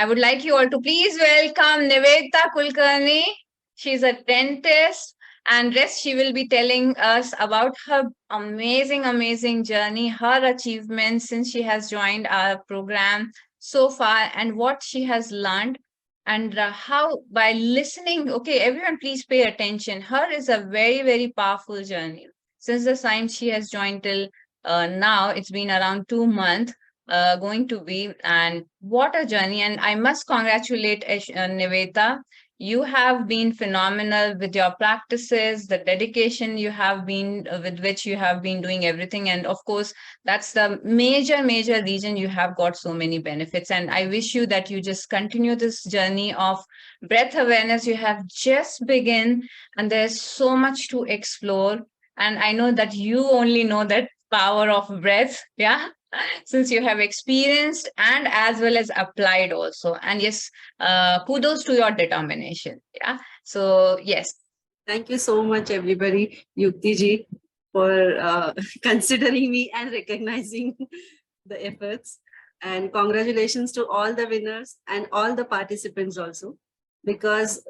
I would like you all to please welcome Nivedita Kulkarni. She's a dentist, and rest she will be telling us about her amazing journey, her achievements since she has joined our program so far, and what she has learned, and how by listening. Okay, everyone, please pay attention. Her is a very powerful journey. Since the time she has joined till now, it's been around 2 months going to be. And what a journey. And I must congratulate Niveta. You have been phenomenal with your practices, the dedication you have been with which you have been doing everything. And of course, that's the major reason you have got so many benefits. And I wish you that you just continue this journey of breath awareness. You have just begun, and there's so much to explore. And I know that you only know that power of breath. Yeah, since you have experienced and as well as applied also. And yes, kudos to your determination. Yeah. So yes. Thank you so much, everybody, Yukti ji, for considering me and recognizing the efforts. And congratulations to all the winners and all the participants also, because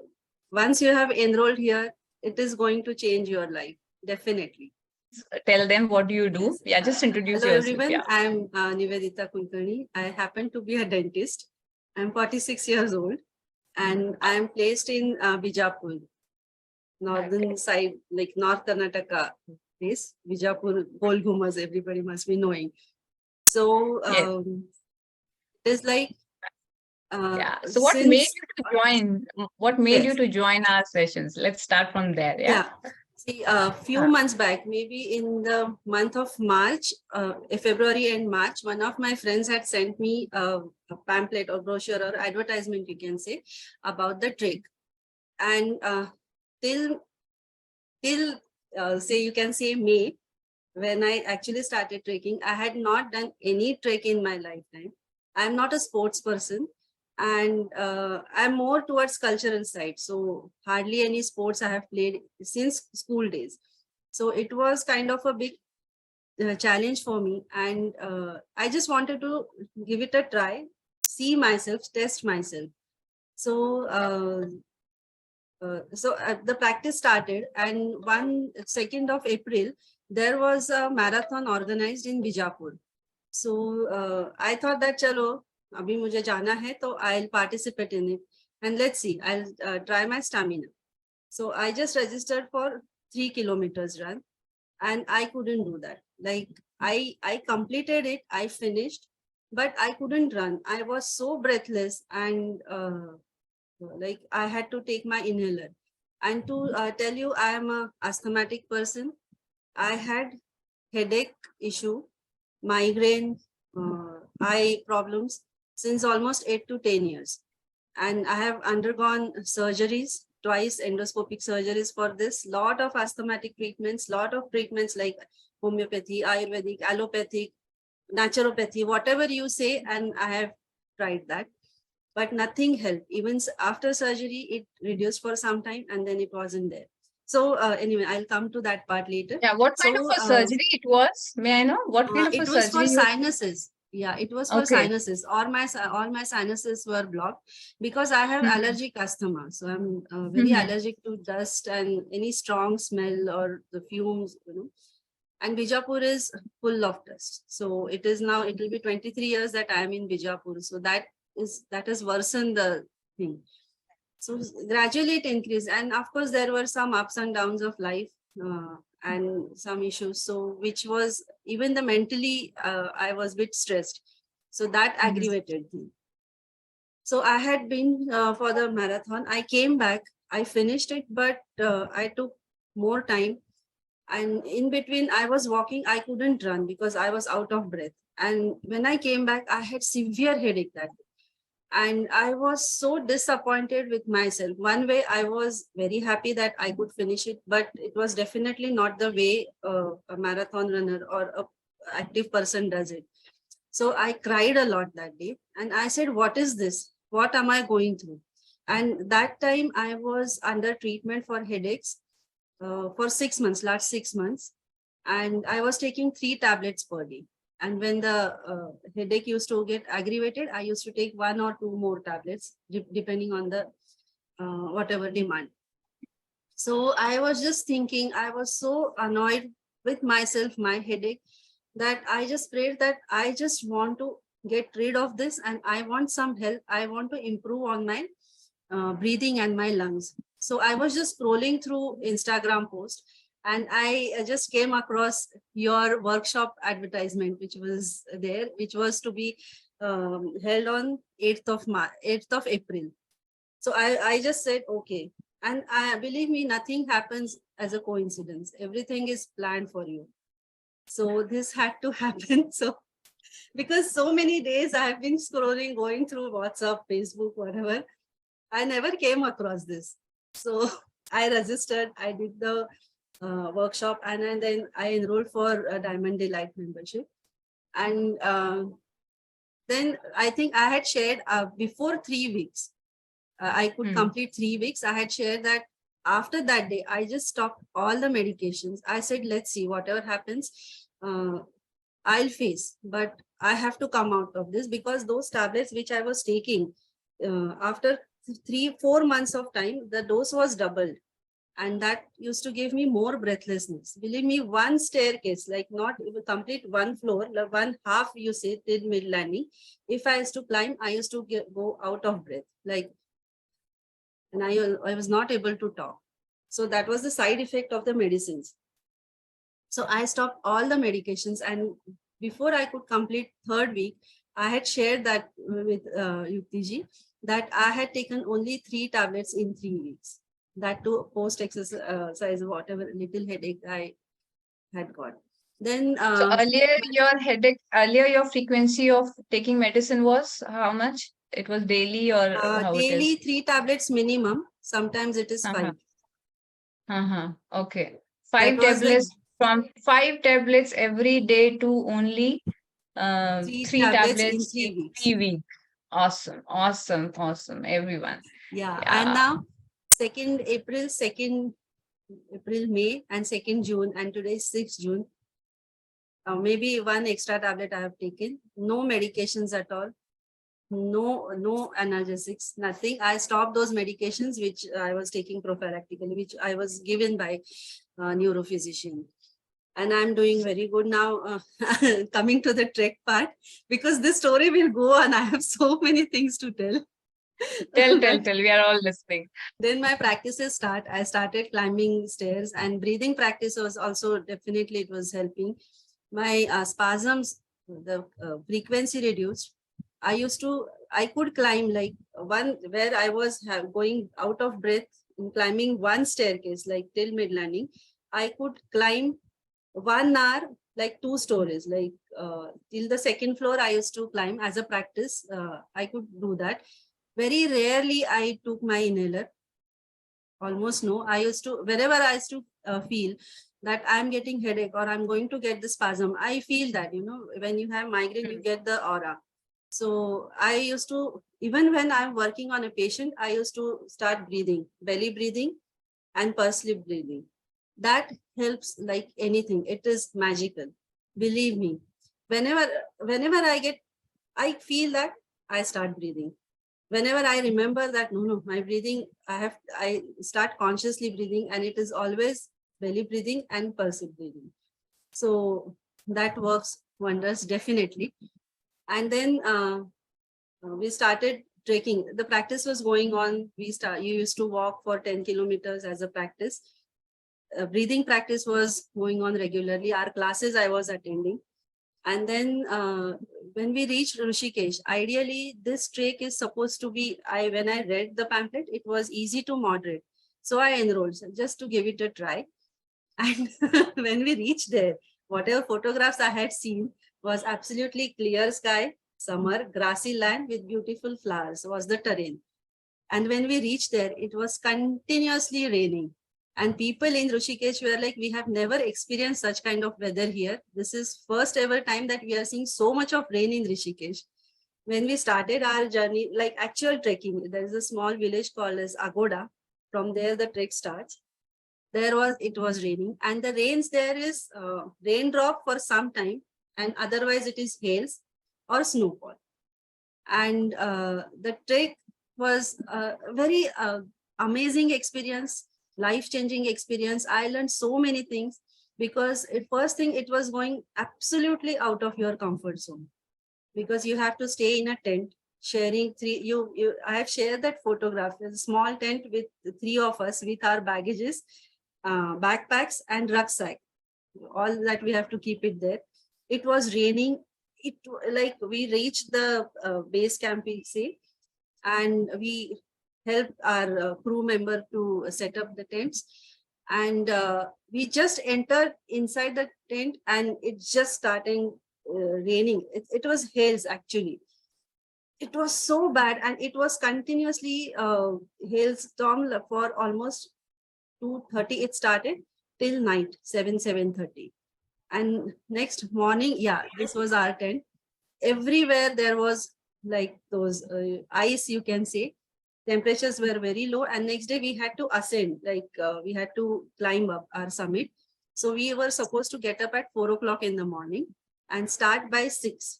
once you have enrolled here, it is going to change your life, definitely. Tell them what do you do. Yes. Yeah, just introduce Hello, yourself. everyone. Yeah. I'm Nivedita Kulkarni. I happen to be a dentist. I'm 46 years old, and I'm placed in Bijapur, northern side, like North Karnataka place. Bijapur, Gol Gumas, everybody must be knowing. So Yes. it's like yeah. So what made you to join? What made you to join our sessions? Let's start from there. Yeah. See, a few months back, maybe in the month of March, February and March, one of my friends had sent me a pamphlet or brochure or advertisement, you can say, about the trek. And till say you can say May, when I actually started trekking, I had not done any trek in my lifetime. I'm not a sports person, and I'm more towards cultural side. So hardly any sports I have played since school days. So it was kind of a big challenge for me, and I just wanted to give it a try, see myself, test myself. So the practice started, and 2nd of April, there was a marathon organized in Bijapur. So I thought that chalo, abhi mujhe jana hai, so I'll participate in it, and let's see, I'll try my stamina. So I just registered for 3 kilometers run, and I couldn't do that. Like I completed it, I finished, but I couldn't run. I was so breathless, and like I had to take my inhaler. And to tell you, I am a asthmatic person. I had headache issue, migraine, eye problems since almost 8 to 10 years. And I have undergone surgeries, twice endoscopic surgeries for this, lot of asthmatic treatments, lot of treatments like homeopathy, Ayurvedic, allopathic, naturopathy, whatever you say, and I have tried that. But nothing helped. Even after surgery, it reduced for some time, and then it wasn't there. So anyway, I'll come to that part later. Yeah, what kind of a surgery it was? May I know what kind of a surgery? It was for sinuses. Yeah, it was for sinuses. All my sinuses were blocked because I have allergic asthma. So I'm very allergic to dust and any strong smell or the fumes, you know. And Bijapur is full of dust. So it will be 23 years that I am in Bijapur. So that has worsened the thing. So gradually it increased. And of course, there were some ups and downs of life and some issues. So which was even the mentally, I was a bit stressed. So that aggravated me. So I had been for the marathon. I came back, I finished it, but I took more time. And in between, I was walking, I couldn't run because I was out of breath. And when I came back, I had severe headache that day. And I was so disappointed with myself. One way I was very happy that I could finish it, but it was definitely not the way a marathon runner or an active person does it. So I cried a lot that day. And I said, what is this? What am I going through? And that time I was under treatment for headaches for 6 months, last 6 months. And I was taking 3 tablets per day. And when the headache used to get aggravated, I used to take 1 or 2 more tablets, depending on the whatever demand. So I was just thinking, I was so annoyed with myself, my headache, that I just prayed that I just want to get rid of this and I want some help. I want to improve on my breathing and my lungs. So I was just scrolling through Instagram post, and I just came across your workshop advertisement, which was there, which was to be held on 8th of April. So I just said, okay. And I believe me, nothing happens as a coincidence. Everything is planned for you. So this had to happen. So because so many days I have been scrolling, going through WhatsApp, Facebook, whatever, I never came across this. So I registered, I did the workshop, and then I enrolled for a Diamond Delight membership. And then I think I had shared before 3 weeks, I could complete 3 weeks. I had shared that after that day, I just stopped all the medications. I said, let's see, whatever happens, I'll face, but I have to come out of this, because those tablets which I was taking, after 3-4 months of time, the dose was doubled. And that used to give me more breathlessness. Believe me, one staircase, like not even complete one floor, like one half, you say, till mid landing. If I used to climb, I used to go out of breath, like, and I was not able to talk. So that was the side effect of the medicines. So I stopped all the medications, and before I could complete 3rd week, I had shared that with Yuktiji, that I had taken only 3 tablets in 3 weeks. That too post exercise, whatever little headache I had got. Then So earlier your frequency of taking medicine was how much? It was daily or how it daily is? 3 tablets minimum. Sometimes it is 5. Okay. That Five was the tablets, from 5 tablets every day to only 3 three tablets in tablets 3 in weeks. 3 weeks. Awesome, everyone. Yeah. And Yeah. now 2nd April, 2nd April, May, and 2nd June, and today is 6th June. Maybe 1 extra tablet I have taken. No medications at all. No analgesics, nothing. I stopped those medications which I was taking prophylactically, which I was given by neurophysician. And I'm doing very good now. Coming to the trek part, because this story will go on. I have so many things to tell. Tell. We are all listening. Then my practices start. I started climbing stairs, and breathing practice was also definitely, it was helping. My spasms, the frequency reduced. I could climb like one where I was going out of breath in climbing one staircase, like till mid landing. I could climb 1 hour, like 2 stories, like till the 2nd floor. I used to climb as a practice. I could do that. Very rarely I took my inhaler. Almost no. I used to, wherever I used to feel that I'm getting headache or I'm going to get the spasm, I feel that, when you have migraine, you get the aura. So I used to, even when I'm working on a patient, I used to start breathing, belly breathing and pursed lip breathing. That helps like anything. It is magical. Believe me. Whenever I feel that, I start breathing. Whenever I remember that, no, my breathing, I start consciously breathing, and it is always belly breathing and pursed breathing. So that works wonders, definitely. And then we started trekking. The practice was going on. You used to walk for 10 kilometers as a practice. Breathing practice was going on regularly. Our classes I was attending. And then when we reached Rishikesh, ideally this trek is supposed to be, when I read the pamphlet, it was easy to moderate. So I enrolled just to give it a try. And when we reached there, whatever photographs I had seen was absolutely clear sky, summer, grassy land with beautiful flowers was the terrain. And when we reached there, it was continuously raining. And people in Rishikesh were like, we have never experienced such kind of weather here. This is first ever time that we are seeing so much of rain in Rishikesh. When we started our journey, like actual trekking, there is a small village called as Agoda. From there, the trek starts. It was raining, and the rains there is raindrop for some time. and otherwise it is hails or snowfall. And the trek was a very amazing experience, life-changing experience. I learned so many things because first thing, it was going absolutely out of your comfort zone, because you have to stay in a tent sharing three you I have shared that photograph. There's a small tent with three of us with our baggages, backpacks and rucksack, all that we have to keep it there. It was raining. It like we reached the base camp, we say, and we helped our crew member to set up the tents. And we just entered inside the tent and it just starting raining. It was hails actually. It was so bad, and it was continuously hailstorm for almost 2:30. It started till night 7:30, and next morning, yeah, this was our tent. Everywhere there was like those ice, you can say. Temperatures were very low, and next day we had to ascend, like we had to climb up our summit. So we were supposed to get up at 4 o'clock in the morning and start by 6,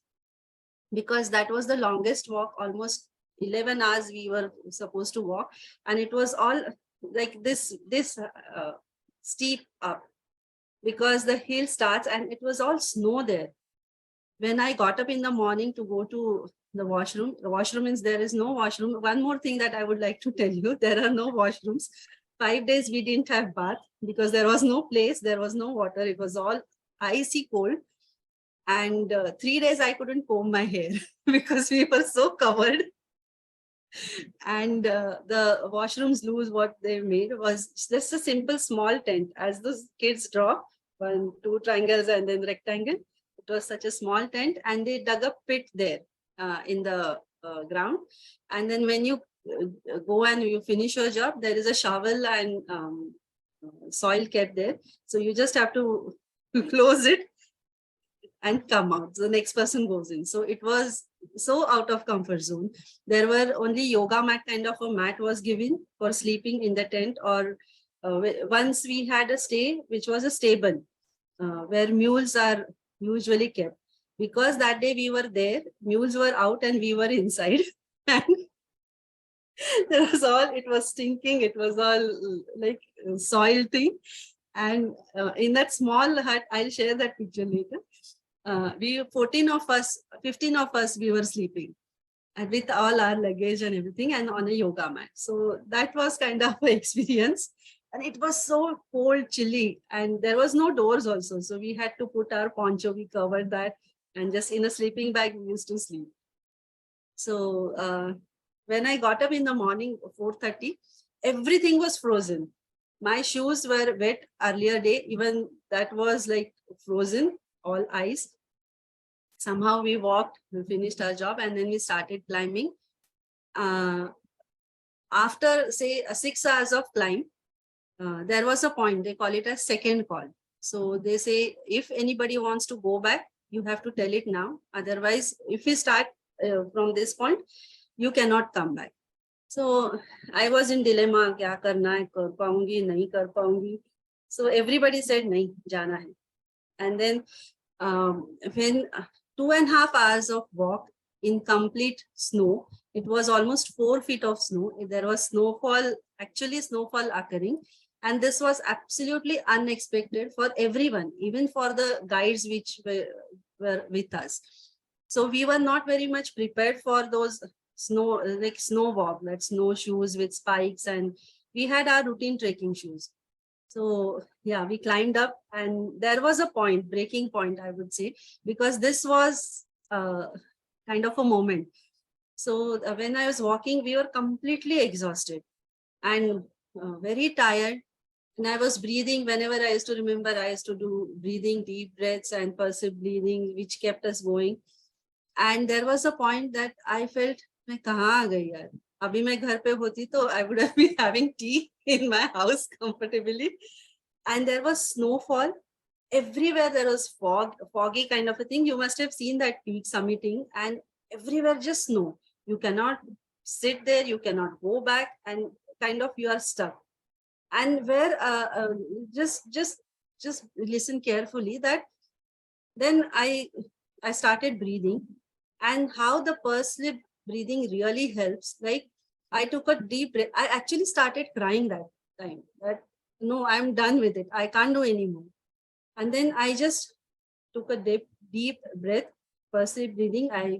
because that was the longest walk. Almost 11 hours we were supposed to walk, and it was all like this steep up, because the hill starts and it was all snow there. When I got up in the morning to go to the washroom means there is no washroom. One more thing that I would like to tell you, there are no washrooms. 5 days we didn't have bath because there was no place, there was no water. It was all icy cold. And 3 days I couldn't comb my hair because we were so covered. And the washrooms loose, what they made was just a simple small tent, as those kids draw, 1, 2 triangles and then rectangle. It was such a small tent, and they dug a pit there in the ground. And then when you go and you finish your job, there is a shovel and soil kept there. So you just have to close it and come out. So the next person goes in. So it was so out of comfort zone. There were only yoga mat kind of a mat was given for sleeping in the tent, or once we had a stay, which was a stable where mules are usually kept. Because that day we were there, mules were out and we were inside. And there was all, it was stinking. It was all like soil thing. And in that small hut, I'll share that picture later. We 14 of us, 15 of us, we were sleeping, and with all our luggage and everything, and on a yoga mat. So that was kind of an experience. And it was so cold, chilly, and there was no doors also. So we had to put our poncho, we covered that, and just in a sleeping bag, we used to sleep. So when I got up in the morning, 4:30, everything was frozen. My shoes were wet earlier day, even that was like frozen, all ice. Somehow we walked, we finished our job, and then we started climbing. After say 6 hours of climb, there was a point, they call it a second call. So they say, if anybody wants to go back, you have to tell it now. Otherwise, if we start from this point, you cannot come back. So I was in dilemma, kya karna hai, kar paungi, nahi kar paungi. So everybody said, nahi, jana hai. And then when 2.5 hours of walk in complete snow, it was almost 4 feet of snow. There was snowfall, actually snowfall occurring. And this was absolutely unexpected for everyone, even for the guides which were with us. So we were not very much prepared for those snow, like snow walk, like snow shoes with spikes. And we had our routine trekking shoes. So yeah, we climbed up, and there was a point, breaking point, I would say, because this was kind of a moment. So when I was walking, we were completely exhausted and very tired. And I was breathing. Whenever I used to remember, I used to do breathing, deep breaths and pulsive breathing, which kept us going. And there was a point that I felt, मैं कहाँ आ गई यार? अभी मैं घर पे होती तो I would have been having tea in my house comfortably. And there was snowfall everywhere. There was foggy kind of a thing. You must have seen that peak summiting, and everywhere just snow. You cannot sit there, you cannot go back, and kind of you are stuck. And where just listen carefully, that Then I started breathing, and how the pursed lip breathing really helps. Like, I took a deep breath. I actually started crying that time. That no, I'm done with it. I can't do anymore. And then I just took a deep breath, pursed lip breathing. I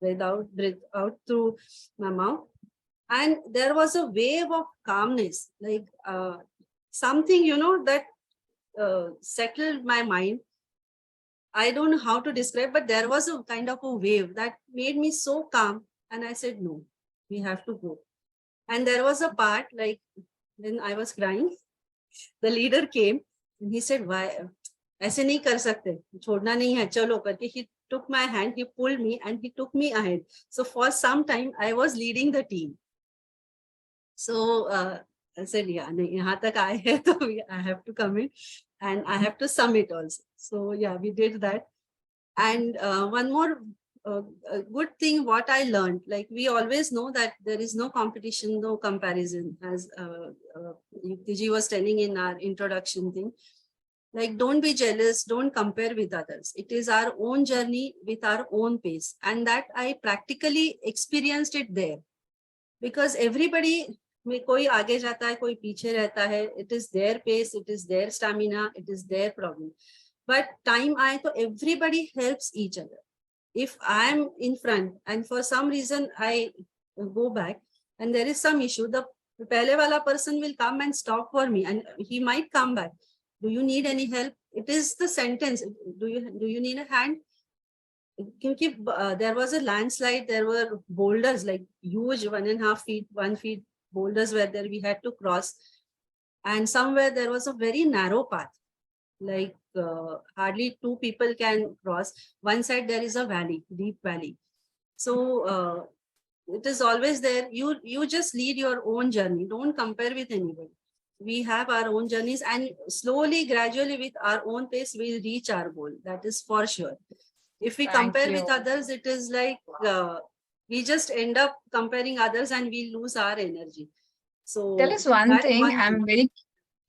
breathe out through my mouth, and there was a wave of calmness, like something that settled my mind. I don't know how to describe, but there was a kind of a wave that made me so calm. And I said, no, we have to go. And there was a part, like, when I was crying, the leader came and he said, why? ऐसे नहीं कर सकते, छोड़ना नहीं है, चलो करके. He took my hand, he pulled me, and he took me ahead. So for some time, I was leading the team. So I said, yeah, यहाँ तक आए हैं, तो I have to come in and I have to submit also. So yeah, we did that. And one more good thing what I learned, like, we always know that there is no competition, no comparison, as Yukti was telling in our introduction thing. Like, don't be jealous, don't compare with others. It is our own journey with our own pace. And that I practically experienced it there. Because everybody में कोई आगे जाता है, कोई पीछे रहता है. It is their pace, it is their stamina, it is their problem. But time आए तो everybody helps each other. If I am in front and for some reason I go back and there is some issue, the पहले वाला person will come and stop for me, and he might come back. Do you need any help? It is the sentence. Do you need a hand? Because there was a landslide, there were boulders, like huge 1.5 feet, 1 feet boulders were there, we had to cross. And somewhere there was a very narrow path, like hardly 2 people can cross. One side there is a valley, deep valley. So it is always there. You just lead your own journey. Don't compare with anybody. We have our own journeys, and slowly, gradually, with our own pace, we'll reach our goal. That is for sure. If we compare with others, it is like we just end up comparing others and we lose our energy. So tell us one thing. I'm very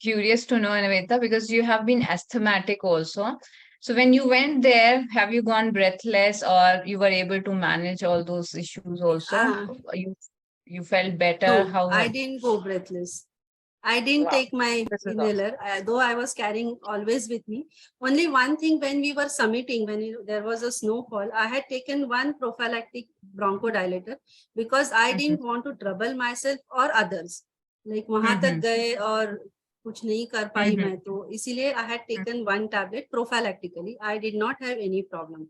curious to know, Nivedita, because you have been asthmatic also. So when you went there, have you gone breathless, or you were able to manage all those issues also? You felt better? No, How I didn't go breathless. I didn't take my inhaler, though I was carrying always with me. Only one thing, when we were summiting, when there was a snowfall, I had taken one prophylactic bronchodilator because I didn't want to trouble myself or others. Like, वहां तक गए और कुछ नहीं कर पाई मैं, तो इसीलिए I had taken one tablet prophylactically. I did not have any problem.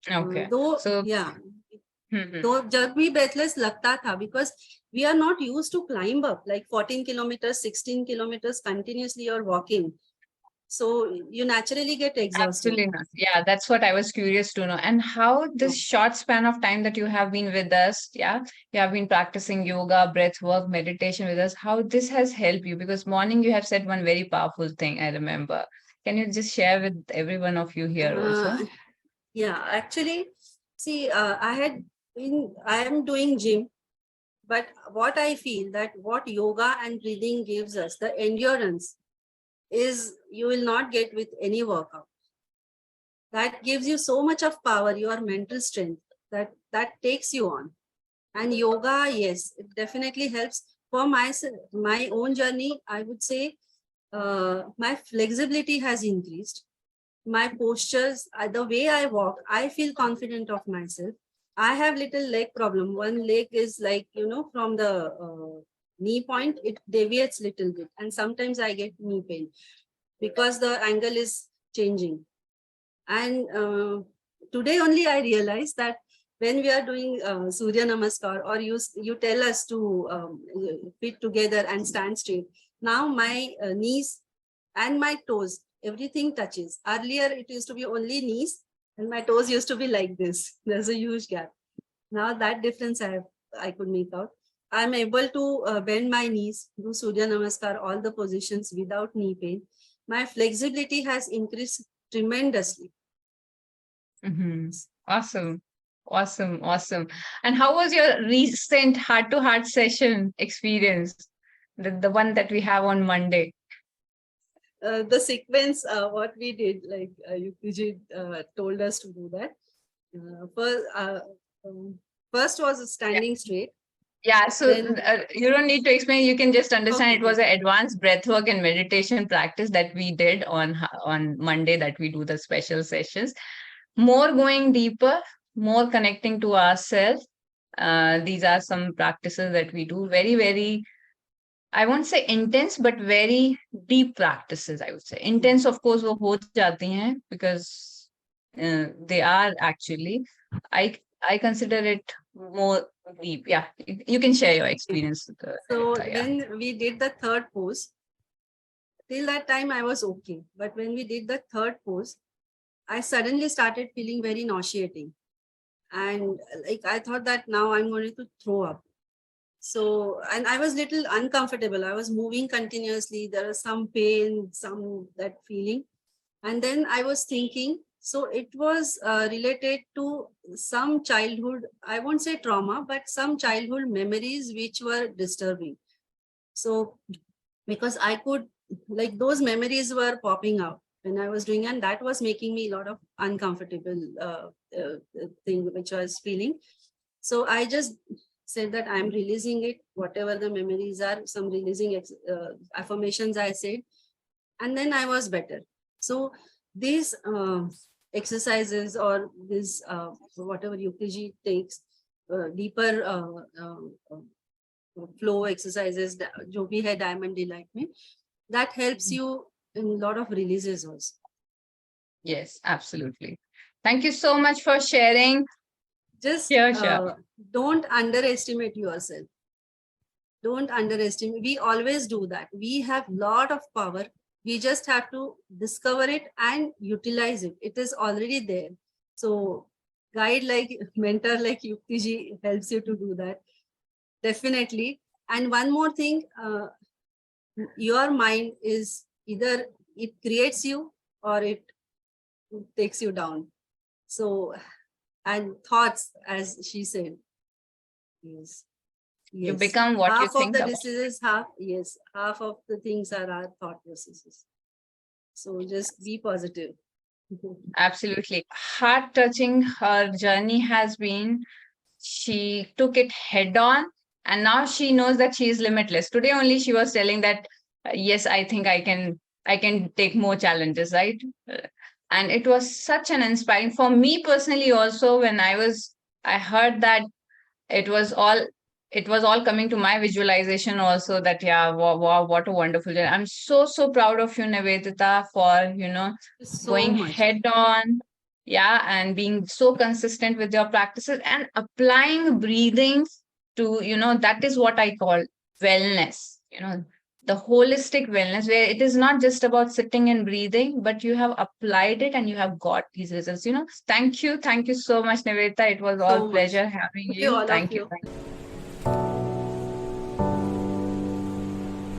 Okay. Though, So yeah. तो जब भी breathless लगता था, because we are not used to climb up like 14 kilometers, 16 kilometers continuously or walking. So you naturally get exhausted. absolutely not. Yeah, that's what I was curious to know. And how this short span of time that you have been with us, yeah, you have been practicing yoga, breath work, meditation with us, how this has helped you? Because morning you have said one very powerful thing, I remember. Can you just share with every one of you here also? Yeah, actually, see, I am doing gym, but what I feel that what yoga and breathing gives us, the endurance, is you will not get with any workout. That gives you so much of power, your mental strength, that takes you on. And yoga, yes, it definitely helps. For my own journey, I would say my flexibility has increased. My postures, the way I walk, I feel confident of myself. I have little leg problem. One leg is like, from the knee point, it deviates little bit. And sometimes I get knee pain because the angle is changing. And today only I realized that when we are doing Surya Namaskar, or you tell us to fit together and stand straight, now my knees and my toes, everything touches. Earlier, it used to be only knees and my toes used to be like this. There's a huge gap. Now that difference I could make out. I'm able to bend my knees, do Surya Namaskar, all the positions without knee pain. My flexibility has increased tremendously. Awesome. Awesome. And how was your recent heart-to-heart session experience? The one that we have on Monday? the sequence, what we did, like Yuktiji told us to do that. First, first was standing straight. Yeah, so Then you don't need to explain. You can just understand okay, it was an advanced breathwork and meditation practice that we did on Monday, that we do the special sessions. More going deeper, more connecting to ourselves. These are some practices that we do. Very, very, I won't say intense, but very deep practices, I would say. Intense, of course, वो हो जाती हैं because they are actually. I consider it more deep. Yeah, you can share your experience. So Nivedita, yeah. then we did the third pose. Till that time I was okay, but when we did the third pose, I suddenly started feeling very nauseating, and like I thought that now I'm going to throw up. So, and I was little uncomfortable. I was moving continuously. There was some pain, some that feeling. And then I was thinking, so it was related to some childhood, I won't say trauma, but some childhood memories which were disturbing. So, because I could, like those memories were popping out when I was doing, and that was making me a lot of uncomfortable thing which I was feeling. So I just said that I'm releasing it, whatever the memories are, some releasing affirmations I said, and then I was better. So these exercises or this whatever UKG takes, deeper flow exercises, जो भी है Diamond Delight में, that helps you in a lot of releases also. Yes, absolutely. Thank you so much for sharing. Just Sure. don't underestimate yourself. Don't underestimate. We always do that. We have lot of power. We just have to discover it and utilize it. It is already there. So guide like mentor like Yuktiji helps you to do that. Definitely. And one more thing, your mind is either it creates you or it takes you down. So, and thoughts, as she said, yes. Yes. You become what you half of think the about. diseases, half of the things are our thought processes. So just be positive. Absolutely. Heart touching her journey has been. She took it head on, and now she knows that she is limitless. Today only she was telling that, yes, I think I can take more challenges, right? And it was such an inspiring for me personally also. When I heard that it was all it was all coming to my visualization also, that yeah, wow, what a wonderful journey. I'm so proud of you, Nivedita, for So going much. head on, yeah, and being so consistent with your practices and applying breathing to, that is what I call wellness, the holistic wellness, where it is not just about sitting and breathing, but you have applied it and you have got these results. Thank you so much, Nivedita. It was all So much. pleasure having Thank you, you. all of Thank you. you.